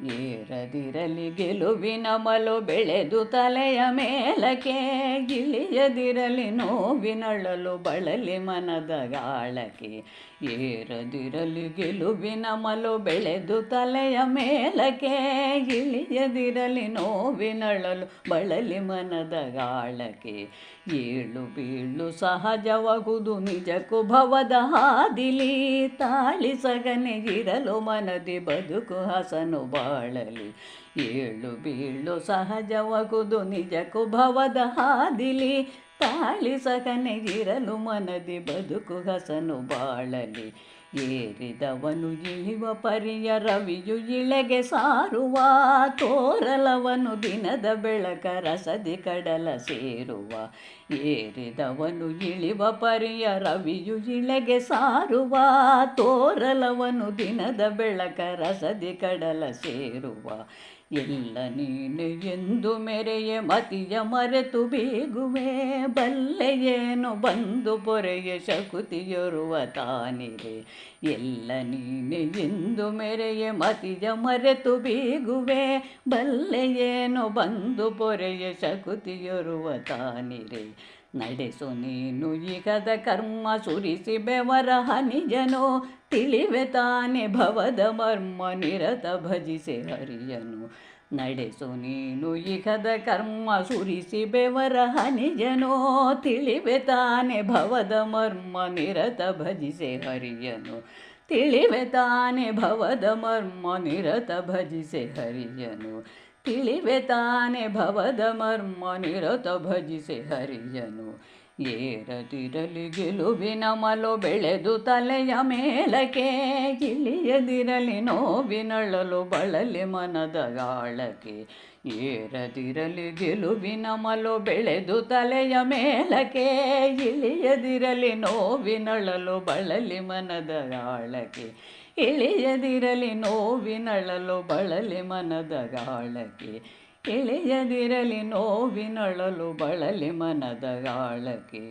ಏರದಿರಲಿ ಗೆಲುವಿನ ಮಲು ಬೆಳೆದು ತಲೆಯ ಮೇಲಕ್ಕೆ, ಇಳಿಯದಿರಲಿ ನೋವಿನಳಲು ಬಳಲಿ ಮನದ ಗಾಳಕ್ಕೆ. ಏರದಿರಲಿ ಗೆಲುವಿನ ಮಲು ಬೆಳೆದು ತಲೆಯ ಮೇಲಕ್ಕೆ, ಇಳಿಯದಿರಲಿ ನೋವಿನಳಲು ಬಳಲಿ ಮನದ ಗಾಳಕ್ಕೆ. ಏಳು ಬೀಳು ಸಹಜವಗುದು ನಿಜಕ್ಕೂ ಭವದ ಹಾದಿಲಿ, ತಾಳಿಸಗನೆ ಇರಲು ಮನದಿ ಬದುಕು ಹಸನು ಬಾಳಲಿ. ಏಳು ಬೀಳು ಸಹಜವಗುದು ನಿಜಕ್ಕೂ ಭವದ ಹಾದಿಲಿ, ತಾಳಿಸಗನೆ ಇರಲು ಮನದಿ ಬದುಕು ಹಸನು ಬಾಳಲಿ. ಏರಿದವನು ಇಳಿವ ಪರಿಯ ರವಿಯು ಇಳೆಗೆ ಸಾರುವ, ತೋರಲವನು ದಿನದ ಬೆಳಕ ರಸದಿ ಕಡಲ ಸೇರುವ. ಏರಿದವನು ಇಳಿವ ಪರಿಯ ರವಿಯು ಇಳೆಗೆ ಸಾರುವ, ತೋರಲವನು ದಿನದ ಬೆಳಕ ರಸದಿ ಕಡಲ ಸೇರುವ. ಎಲ್ಲ ನೀನೆ ಎಂದು ಮೆರೆಯೆ ಮತಿಯ ಮರೆತು ಬೀಗುವೆ, ಬಲ್ಲೆಯೇನು ಬಂದು ಪೊರೆಯ ಶಕುತಿಯೊರುವ ತಾನಿರೆ. ಎಲ್ಲ ನೀನೆ ಎಂದು ಮೆರೆಯೆ ಮತಿಯ ಮರೆತು ಬೀಗುವೆ, ಬಲ್ಲೆಯೇನು ಬಂದು ಪೊರೆಯ ಶಕುತಿಯೊರುವ ತಾನಿರೆ. ನಡೆಸು ನೀನು ಇಹದ ಕರ್ಮ ಸುರಿಸಿ ಬೆವರ ಹನಿಜನು, ತಿಳಿವೆ ತಾನೆ ಭವದ ಮರ್ಮ ನಿರತ ಭಜಿಸೆ ಹರಿಯನು. ನಡೆಸು ನೀನು ಇಹದ ಕರ್ಮ ಸುರಿಸಿ ಬೆವರ ಹನಿಜನು, ತಿಳಿವೆ ತಾನೆ ಭವದ ಮರ್ಮ ನಿರತ ಭಜಿಸೆ ಹರಿಯನು. ತಿಳಿವೆ ತಾನೆ ಭವದ ಮರ್ಮ ನಿರತ ಭಜಿಸೆ ಹರಿಯನು. ತಿಳಿವೆ ತಾನೆ ಭವದ ಮರ್ಮ ನಿರತ ಭಜಿಸೆ ಹರಿಯನು. ಏರದಿರಲಿ ಗೆಲುವಿನ ಮಲು ಬೆಳೆದು ತಲೆಯ ಮೇಲಕ್ಕೆ, ಇಳಿಯದಿರಲಿ ನೋವಿನಳಲು ಬಳಲಿ ಮನದ ಗಾಳಕ್ಕೆ. ಏರದಿರಲಿ ಗೆಲುವಿನ ಮಲು ಬೆಳೆದು ತಲೆಯ ಮೇಲಕ್ಕೆ, ಇಳಿಯದಿರಲಿ ನೋವಿನಳಲು ಬಳಲಿ ಮನದ ಗಾಳಕ್ಕೆ. ಇಳಿಯದಿರಲಿ ನೋವಿನಳಲು ಬಳಲಿ ಮನದ ಗಾಳಕ್ಕೆ. ಇಳಿಯದಿರಲಿ ನೋವಿನಳಲು ಬಳಲಿ ಮನದ ಗಾಳಕ್ಕೆ.